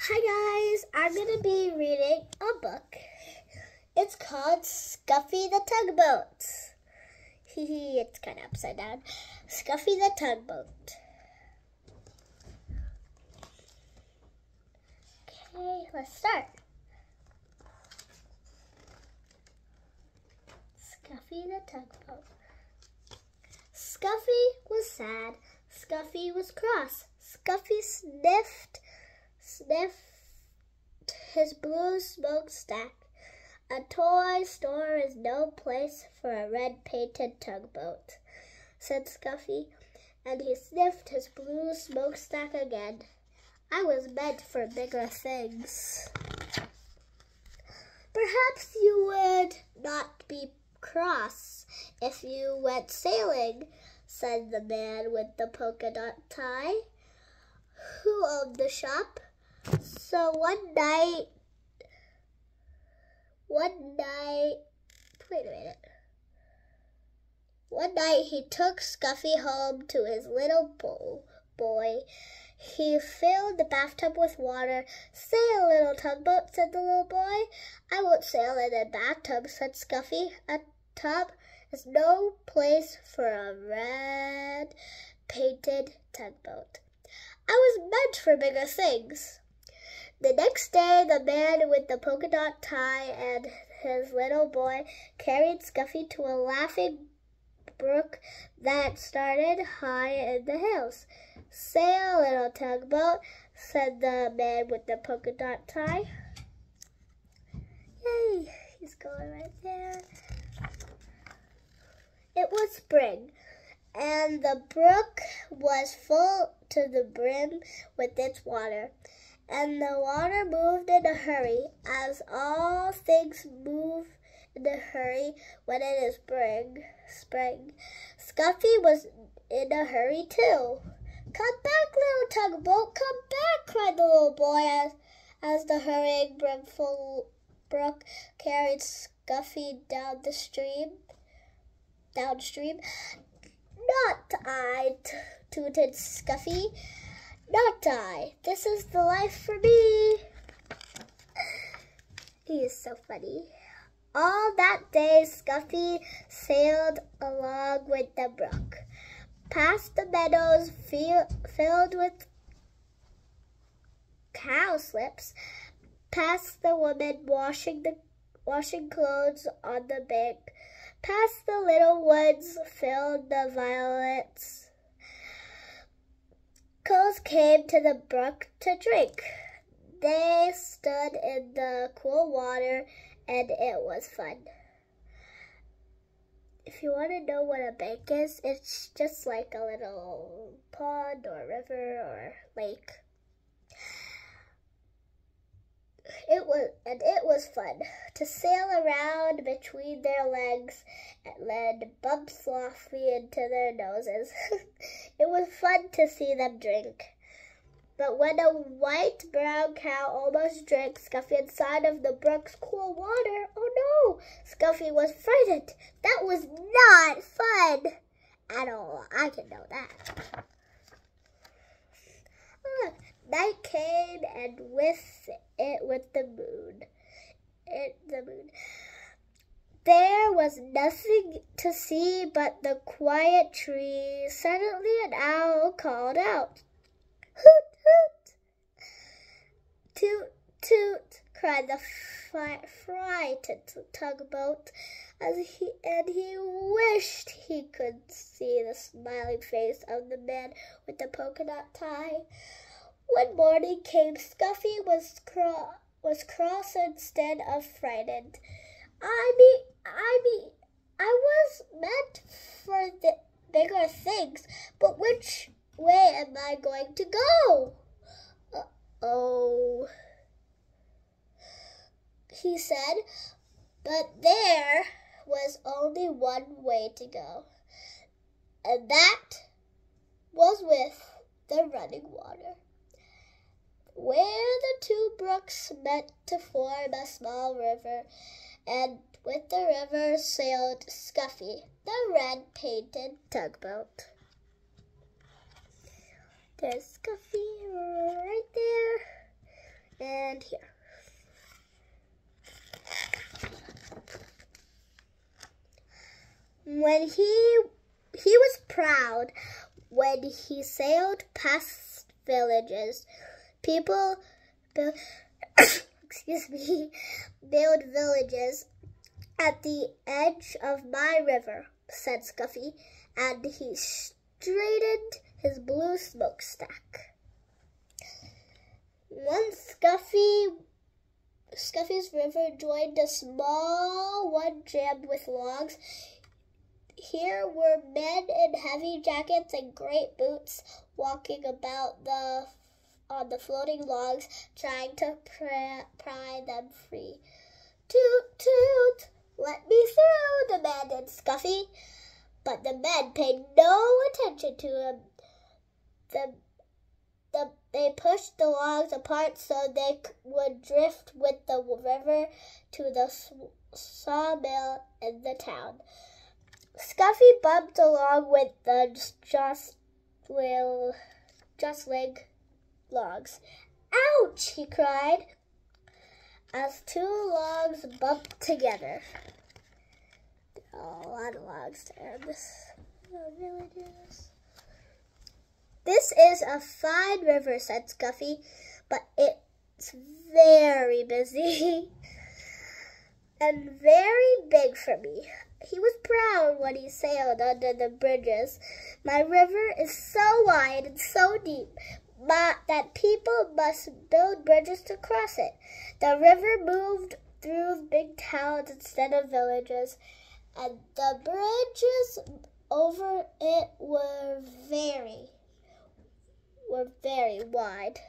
Hi guys, I'm going to be reading a book. It's called Scuffy the Tugboat. It's kind of upside down. Scuffy the Tugboat. Okay, let's start. Scuffy the Tugboat. Scuffy was sad. Scuffy was cross. Scuffy sniffed his blue smokestack. A toy store is no place for a red-painted tugboat, said Scuffy, and he sniffed his blue smokestack again. I was meant for bigger things. Perhaps you would not be cross if you went sailing, said the man with the polka dot tie, who owned the shop. So one night, he took Scuffy home to his little boy. He filled the bathtub with water. Sail, little tugboat, said the little boy. I won't sail in a bathtub, said Scuffy. A tub is no place for a red-painted tugboat. I was meant for bigger things. The next day, the man with the polka dot tie and his little boy carried Scuffy to a laughing brook that started high in the hills. Sail, little tugboat, said the man with the polka dot tie. Yay, he's going right there. It was spring, and the brook was full to the brim with its water. And the water moved in a hurry, as all things move in a hurry when it is spring. Scuffy was in a hurry too. Come back, little tugboat, come back, cried the little boy as the hurrying brimful brook carried Scuffy downstream. Not I, tooted Scuffy. Not I. This is the life for me. He is so funny. All that day, Scuffy sailed along with the brook, past the meadows filled with cowslips, past the woman washing clothes on the bank, past the little woods filled with violets. Cows came to the brook to drink. They stood in the cool water, and it was fun. If you want to know what a bank is, it's just like a little pond or river or lake. It was fun to sail around between their legs and land bumps softly into their noses. It was fun to see them drink. But when a white-brown cow almost drank Scuffy inside of the brook's cool water, oh no, Scuffy was frightened. That was not fun at all. I can know that. Look, night came, and with the moon. There was nothing to see but the quiet trees. Suddenly an owl called out. Hoot, hoot! Toot, toot, cried the frightened tugboat, and he wished he could see the smiling face of the man with the polka dot tie. When morning came, Scuffy was cross instead of frightened. I was meant for the bigger things, but which way am I going to go? Uh-oh, he said, but there was only one way to go, and that was with the running water. Where the two brooks met to form a small river, and with the river sailed Scuffy, the red-painted tugboat. There's Scuffy right there. and here. When he was proud when he sailed past villages. People build, build villages at the edge of my river, said Scuffy, and he straightened his blue smokestack. Once Scuffy's river joined a small one jammed with logs. Here were men in heavy jackets and great boots walking about on the floating logs, trying to pry them free. Toot, toot, let me through, demanded Scuffy. But the men paid no attention to him. They pushed the logs apart so they would drift with the river to the sawmill in the town. Scuffy bumped along with the jostling logs. Ouch! He cried as two logs bumped together. Oh, a lot of logs there. Really do this. This is a fine river, said Scuffy, but it's very busy and very big for me. He was proud when he sailed under the bridges. My river is so wide and so deep that people must build bridges to cross it. The river moved through big towns instead of villages, and the bridges over it were very wide.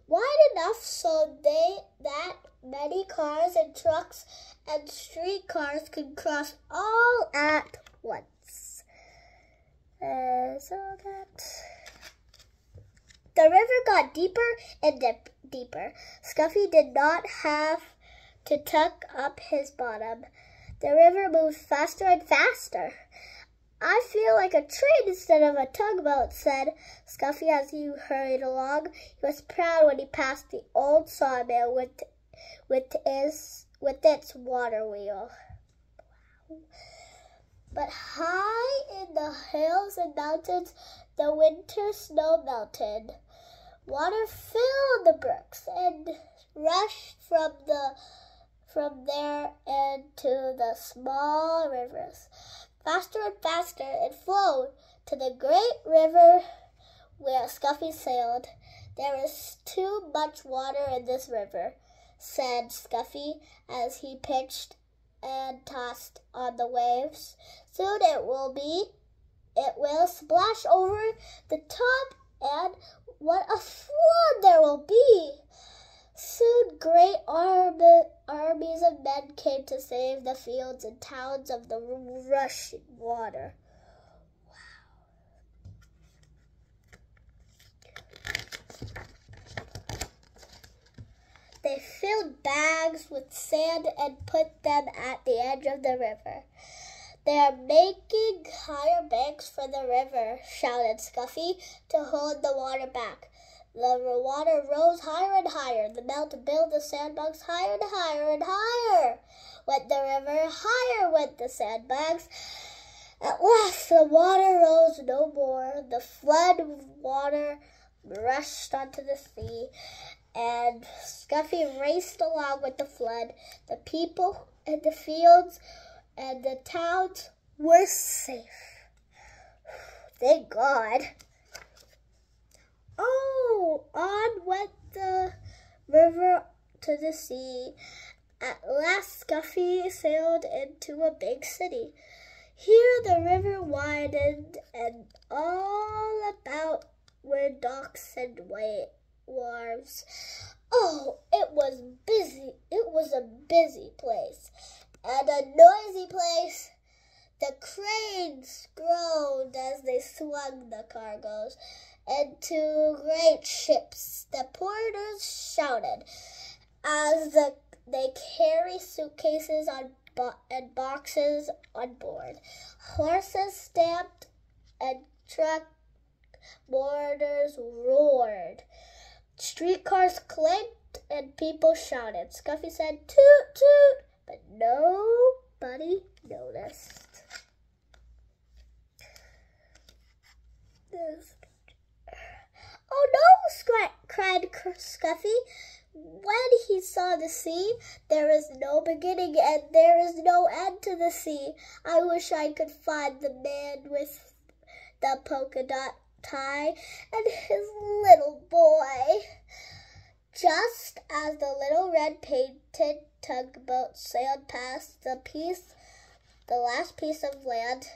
Wide enough so that many cars and trucks and streetcars could cross all at once. The river got deeper and deeper. Scuffy did not have to tuck up his bottom. The river moved faster and faster. I feel like a train instead of a tugboat, said Scuffy as he hurried along. He was proud when he passed the old sawmill with its water wheel. Wow. But high in the hills and mountains, the winter snow melted. Water filled the brooks and rushed from there into the small rivers. Faster and faster it flowed to the great river where Scuffy sailed. There is too much water in this river, said Scuffy as he pitched and tossed on the waves. Soon it will splash over the top, and what a flood there will be! Soon great armies of men came to save the fields and towns of the rushing water. They filled bags with sand and put them at the edge of the river. They are making higher banks for the river, shouted Scuffy, to hold the water back. The water rose higher and higher. The men built the sandbags higher and higher and higher. Went the river, higher went the sandbags. At last the water rose no more. The flood water rushed onto the sea, and Scuffy raced along with the flood. The people and the fields and the towns were safe. Thank God. Oh, on went the river to the sea. At last Scuffy sailed into a big city. Here the river widened, and all about were docks and wharves. Oh, it was busy. It was a busy place and a noisy place. The cranes groaned as they swung the cargoes into great ships. The porters shouted as they carried suitcases and boxes on board. Horses stamped and truck boarders roared. Streetcars clicked and people shouted. Scuffy said, "Toot, toot," but nobody noticed. "Oh no!" cried Scuffy. When he saw the sea, there is no beginning and there is no end to the sea. I wish I could find the man with the polka dot tie and his little boy. Just as the little red painted tugboat sailed past the last piece of land,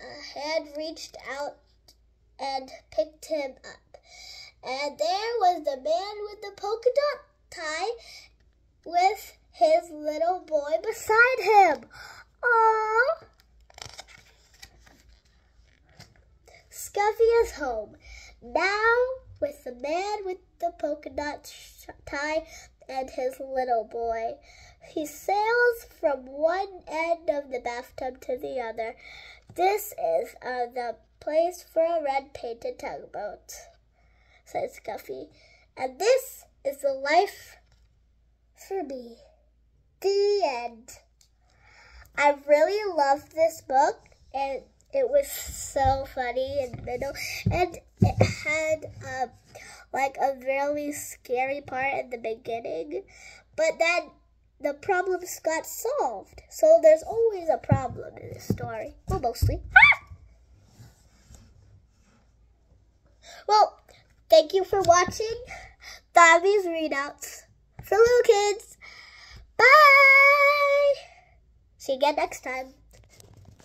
a hand reached out and picked him up. And there was the man with the polka dot tie with his little boy beside him. Aww! Scuffy is home now with the man with the polka dot tie and his little boy. He sails from one end of the bathtub to the other. This is the place for a red painted tugboat, said Scuffy. And this is the life for me. The end. I really loved this book, and it was so funny in the middle, and it had like a really scary part in the beginning, but then the problems got solved. So there's always a problem in this story. Well, mostly. Well, thank you for watching Thanvi's Readouts for little kids. Bye! See you again next time.